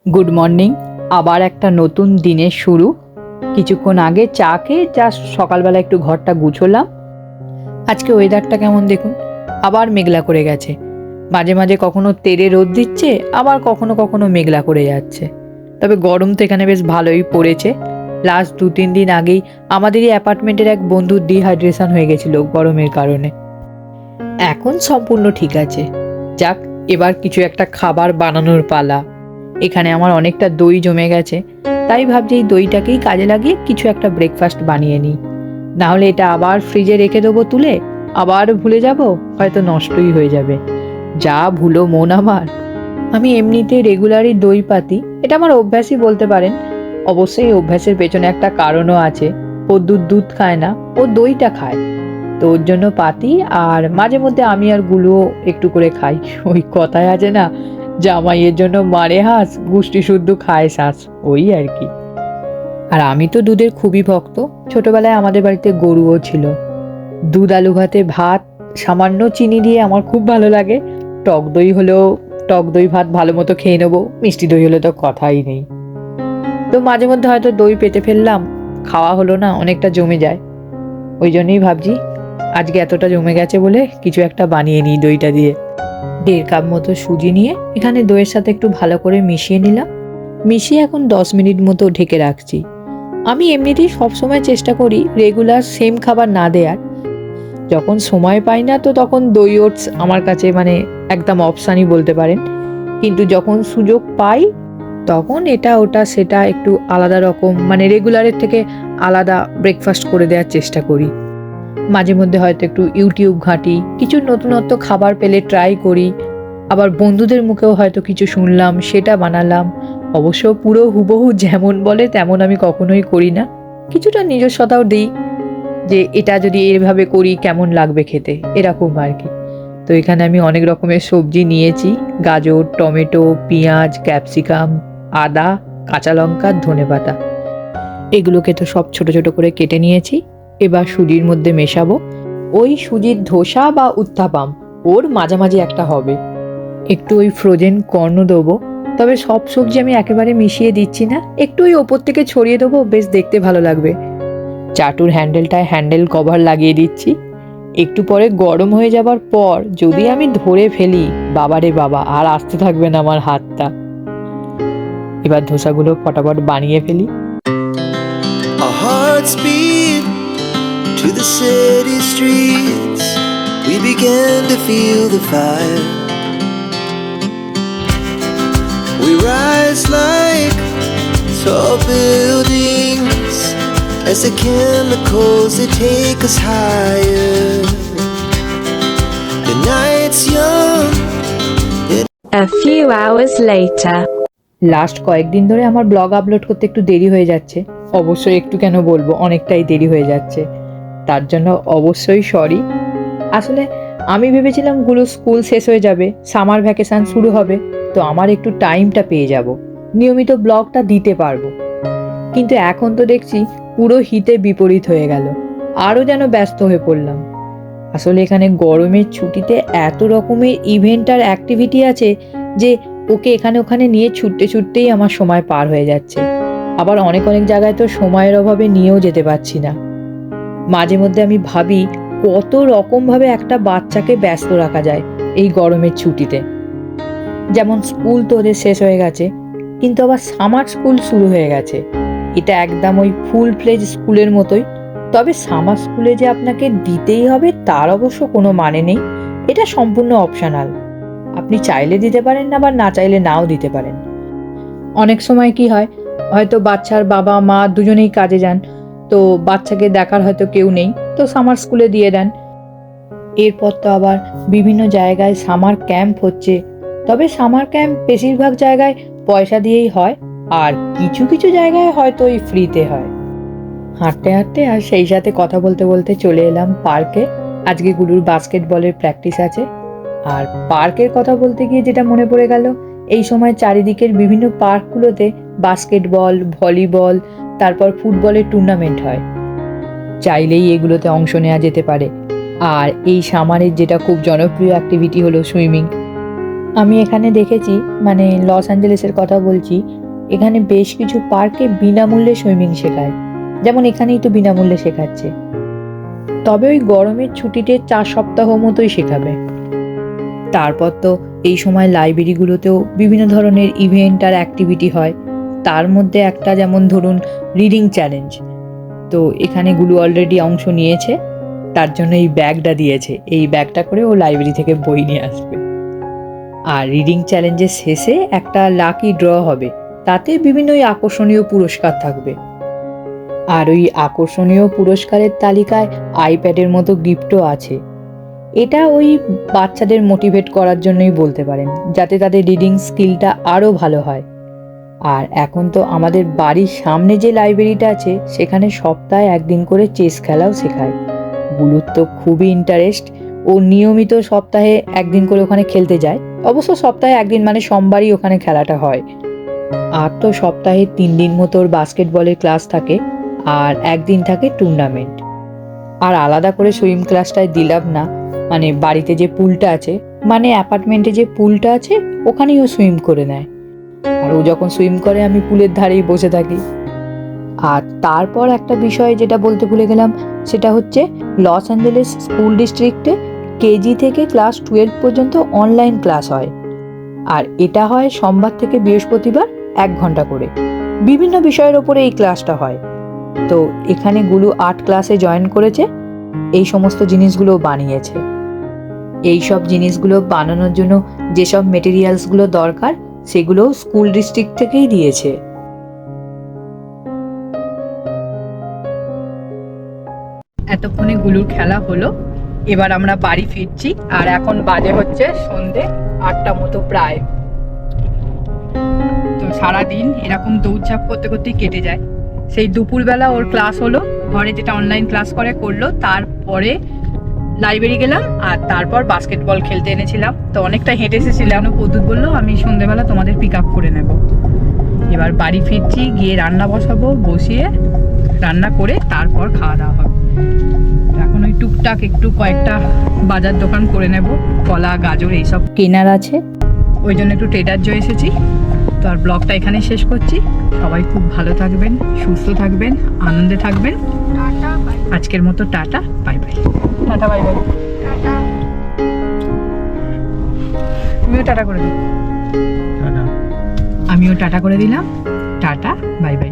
Good morning. আবার একটা নতুন দিনের শুরু। কিছুক্ষণ আগে চা খেয়ে জাস্ট সকালবেলা একটু ঘরটা গুছোলাম। আজকে ওয়েদারটা কেমন দেখুন, আবার মেঘলা করে গেছে। মাঝে মাঝে কখনো তেড়ে রোদ দিচ্ছে, আবার কখনো কখনো মেঘলা করে যাচ্ছে। তবে গরম তো এখানে বেশ ভালোই পড়েছে। লাস্ট 2-3 দিন আগেই আমাদেরই অ্যাপার্টমেন্টের এক বন্ধুর ডিহাইড্রেশন হয়ে গেছিল গরমের কারণে। এখন সম্পূর্ণ ঠিক আছে। যাক, এবার কিছু একটা খাবার বানানোর পালা। এখানে আমার অনেকটা দই জমে গেছে, তাই ভাবছি এই দইটাকেই কাজে লাগিয়ে কিছু একটা ব্রেকফাস্ট বানিয়ে নিই। না হলে এটা আবার ফ্রিজে রেখে দেবো তুলে, আবার ভুলে যাব, হয়তো নষ্টই হয়ে যাবে। যা ভুলো মন আমার। আমি এমনিতে রেগুলারই দই পাতি, এটা আমার অভ্যাসই বলতে পারেন। অবশ্যই অভ্যাসের পেছনে একটা কারণও আছে। ও দুধ খায় না, ও দইটা খায়, তো ওর জন্য পাতি। আর মাঝে মধ্যে আমি আর গুলোও একটু করে খাই। ওই কথায় আছে না, জামাইয়ের জন্য মারে হাঁস, গুষ্টি শুদ্ধ খায় শ্বাস, ওই আর কি। আর আমি তো দুধের খুবই ভক্ত। ছোটবেলায় আমাদের বাড়িতে গরুও ছিল। দুধ আলু ভাতে ভাত সামান্য চিনি দিয়ে আমার খুব ভালো লাগে। টক দই হলেও টক দই ভাত ভালো মতো খেয়ে নেবো, মিষ্টি দই হলে তো কথাই নেই। তো মাঝে মধ্যে হয়তো দই পেতে ফেললাম, খাওয়া হলো না, অনেকটা জমে যায়। ওই জন্যই ভাবছি আজকে এতটা জমে গেছে বলে কিছু একটা বানিয়ে নিই দইটা দিয়ে। 1.5 কাপ মতো সুজি নিয়ে এখানে দইয়ের সাথে একটু ভালো করে মিশিয়ে নিলাম। মিশিয়ে এখন 10 মিনিট মতো ঢেকে রাখছি। আমি এমনিতেই সবসময় চেষ্টা করি রেগুলার সেম খাবার না দেওয়ার। যখন সময় পাই না তো তখন দই ওটস আমার কাছে মানে একদম অপশানই বলতে পারেন। কিন্তু যখন সুযোগ পাই তখন এটা ওটা সেটা একটু আলাদা রকম, মানে রেগুলারের থেকে আলাদা ব্রেকফাস্ট করে দেওয়ার চেষ্টা করি। মাঝে মধ্যে হয়তো একটু ইউটিউব ঘাঁটি, কিছু নতুনত্ব খাবার পেলে ট্রাই করি। আবার বন্ধুদের মুখেও হয়তো কিছু শুনলাম, সেটা বানালাম। অবশ্য পুরো হুবহু যেমন বলে তেমন আমি কখনোই করি না, কিছুটা নিজস্বতাও দিই যে এটা যদি এভাবে করি কেমন লাগবে খেতে, এরকম আর কি। তো এখানে আমি অনেক রকমের সবজি নিয়েছি: গাজর, টমেটো, পেঁয়াজ, ক্যাপসিকাম, আদা, কাঁচা লঙ্কা, ধনেপাতা। এগুলোকে তো সব ছোট ছোট করে কেটে নিয়েছি। এবার সুজির মধ্যে মেশাবো। ওই সুজির ধোসা বা উত্তাপাম, ওর মাঝামাঝি একটা হবে। একটু ওই ফ্রোজেন কর্ন দেবো। তবে সব সবজি আমি একেবারে মিশিয়ে দিচ্ছি না, একটু ওই ওপর থেকে ছড়িয়ে দেবো, বেশ দেখতে ভালো লাগবে। চাটুর হ্যান্ডেলটায় হ্যান্ডেল কভার লাগিয়ে দিচ্ছি। একটু পরে গরম হয়ে যাবার পর যদি আমি ধরে ফেলি, বাবারে বাবা, আর আসতে থাকবে না আমার হাতটা। এবার ধোসাগুলো ফটাফট বানিয়ে ফেলি। Our hearts beat to the city streets. We began to feel the fire. We rise like tall buildings as the chemicals they take us higher. The night's young. A few hours later. Last কয়েকদিন ধরে আমার blog upload করতে একটু দেরি হয়ে যাচ্ছে। অবশ্যই একটু কেন বলবো, অনেকটাই দেরি হয়ে যাচ্ছে, তার জন্য অবশ্যই সরি। আসলে আমি ভেবেছিলাম গুলো স্কুল শেষ হয়ে যাবে, সামার ভ্যাকেশন শুরু হবে, তো আমার একটু টাইমটা পেয়ে যাব, নিয়মিত ব্লগটা দিতে পারবো। কিন্তু এখন তো দেখছি পুরো হিতে বিপরীত হয়ে গেল, আরও যেন ব্যস্ত হয়ে পড়লাম। আসলে এখানে গরমের ছুটিতে এত রকমের ইভেন্ট আর অ্যাক্টিভিটি আছে যে ওকে এখানে ওখানে নিয়ে ছুটতে ছুটতেই আমার সময় পার হয়ে যাচ্ছে। আবার অনেক অনেক জায়গায় তো সময়ের অভাবে নিয়েও যেতে পারছি না। মাঝে মধ্যে আমি ভাবি কত রকমভাবে একটা বাচ্চাকে ব্যস্ত রাখা যায় এই গরমের ছুটিতে। যেমন স্কুল তো ওদের শেষ হয়ে গেছে, কিন্তু আবার সামার স্কুল শুরু হয়ে গেছে। এটা একদম ওই ফুল ফ্লেজ স্কুলের মতোই। তবে সামার স্কুলে যে আপনাকে দিতেই হবে তার অবশ্য কোনো মানে নেই, এটা সম্পূর্ণ অপশনাল। আপনি চাইলে দিতে পারেন, আবার না চাইলে নাও দিতে পারেন। অনেক সময় কি হয়, হয়তো বাচ্চার বাবা মা দুজনেই কাজে যান, তো বাচ্চাকে দেখার হয়তো কেউ নেই, তো সামার স্কুলে দিয়ে দেন। এরপর তো আবার বিভিন্ন জায়গায় সামার ক্যাম্প হচ্ছে। তবে সামার ক্যাম্প বেশিরভাগ জায়গায় পয়সা দিয়েই হয়, আর কিছু কিছু জায়গায় হয়তো ওই ফ্রিতে হয়। হাঁটতে হাঁটতে আর সেই সাথে কথা বলতে বলতে চলে এলাম পার্কে। আজকে গুলুর বাস্কেটবলের প্র্যাকটিস আছে। আর পার্কের কথা বলতে গিয়ে যেটা মনে পড়ে গেল, এই সময় চারিদিকের বিভিন্ন পার্কগুলোতে বাস্কেটবল, ভলিবল, তারপর ফুটবলের টুর্নামেন্ট হয়। চাইলেই এগুলোতে অংশ নেওয়া যেতে পারে। আর এই সামারের যেটা খুব জনপ্রিয় অ্যাক্টিভিটি হলো সুইমিং। আমি এখানে দেখেছি, মানে লস অ্যাঞ্জেলেসের কথা বলছি, এখানে বেশ কিছু পার্কে বিনামূল্যে সুইমিং শেখায়, যেমন এখানেই তো বিনামূল্যে শেখাচ্ছে। তবে ওই গরমের ছুটিতে 4 সপ্তাহ মতোই শেখাবে। তারপর তো এই সময় লাইব্রেরিগুলোতেও বিভিন্ন ধরনের ইভেন্ট আর অ্যাক্টিভিটি হয়। তার মধ্যে একটা যেমন ধরুন রিডিং চ্যালেঞ্জ। তো এখানে গুলো অলরেডি অংশ নিয়েছে, তার জন্য এই ব্যাগটা দিয়েছে। এই ব্যাগটা করে ও লাইব্রেরি থেকে বই নিয়ে আসবে। আর রিডিং চ্যালেঞ্জের শেষে একটা লাকি ড্র হবে, তাতে বিভিন্ন ওই আকর্ষণীয় পুরস্কার থাকবে। আর ওই আকর্ষণীয় পুরস্কারের তালিকায় আইপ্যাডের মতো গিফটও আছে। এটা ওই বাচ্চাদের মোটিভেট করার জন্যই বলতে পারেন, যাতে তাদের রিডিং স্কিলটা আরও ভালো হয়। আর এখন তো আমাদের বাড়ির সামনে যে লাইব্রেরিটা আছে, সেখানে সপ্তাহে 1 দিন করে চেস খেলাও শেখায়। বুলুর তো খুবই ইন্টারেস্ট, ও নিয়মিত সপ্তাহে 1 দিন করে ওখানে খেলতে যায়। অবশ্য সপ্তাহে 1 দিন মানে সোমবারই ওখানে খেলাটা হয়। আর তো সপ্তাহে 3 দিন মতো ওর বাস্কেটবলের ক্লাস থাকে, আর 1 দিন থাকে টুর্নামেন্ট। আর আলাদা করে সুইম ক্লাসটায় দিলাম না, মানে বাড়িতে যে পুলটা আছে, মানে অ্যাপার্টমেন্টে যে পুলটা আছে, ওখানেই ও সুইম করে নেয়। আর ও যখন সুইম করে আমি পুলের ধারেই বসে থাকি। আর তারপর একটা বিষয় যেটা বলতে ভুলে গেলাম, সেটা হচ্ছে লস অ্যাঞ্জেলেস স্কুল ডিস্ট্রিক্টে কেজি থেকে ক্লাস 12 পর্যন্ত অনলাইন ক্লাস হয়। আর এটা হয় সোমবার থেকে বৃহস্পতিবার 1 ঘন্টা করে। বিভিন্ন বিষয়ের ওপরে এই ক্লাসটা হয়। তো এখানে গুলো আর্ট ক্লাসে জয়েন করেছে, এই সমস্ত জিনিসগুলো বানিয়েছে। এই সব জিনিসগুলো বানানোর জন্য যেসব মেটেরিয়ালসগুলো দরকার, সেগুলো স্কুল ডিস্ট্রিক্ট থেকেই দিয়েছে। এতক্ষণে গুলুর খেলা হলো, এবার আমরা বাড়ি ফিরছি। আর এখন বাজে হচ্ছে সন্ধে 8টা মতো প্রায়। তো সারাদিন এরকম দৌড়ঝাঁপ করতে করতেই কেটে যায়। সেই দুপুরবেলা ওর ক্লাস হলো, ঘরে যেটা অনলাইন ক্লাস করলো, তারপরে লাইব্রেরি গেলাম, আর তারপর বাস্কেটবল খেলতে এনেছিলাম। তো অনেকটা হেঁটে এসেছিলাম। প্রদ্যুৎ বললো আমি সন্ধ্যেবেলা তোমাদের পিক আপ করে নেব। এবার বাড়ি ফিরছি, গিয়ে রান্না বসাবো, বসিয়ে রান্না করে তারপর খাওয়া দাওয়া হবে। এখন ওই টুকটাক একটু কয়েকটা বাজার দোকান করে নেব, কলা গাজর এইসব কেনার আছে, ওই জন্য একটু ট্রেডার জয় এসেছি। তো আর ব্লগটা এখানে শেষ করছি। সবাই খুব ভালো থাকবেন, সুস্থ থাকবেন, আনন্দে থাকবেন। আজকের মতো tata, bye bye. Tata, bye bye. তুমিও টাটা করে দিও। আমিও টাটা করে দিলাম। Tata, bye bye.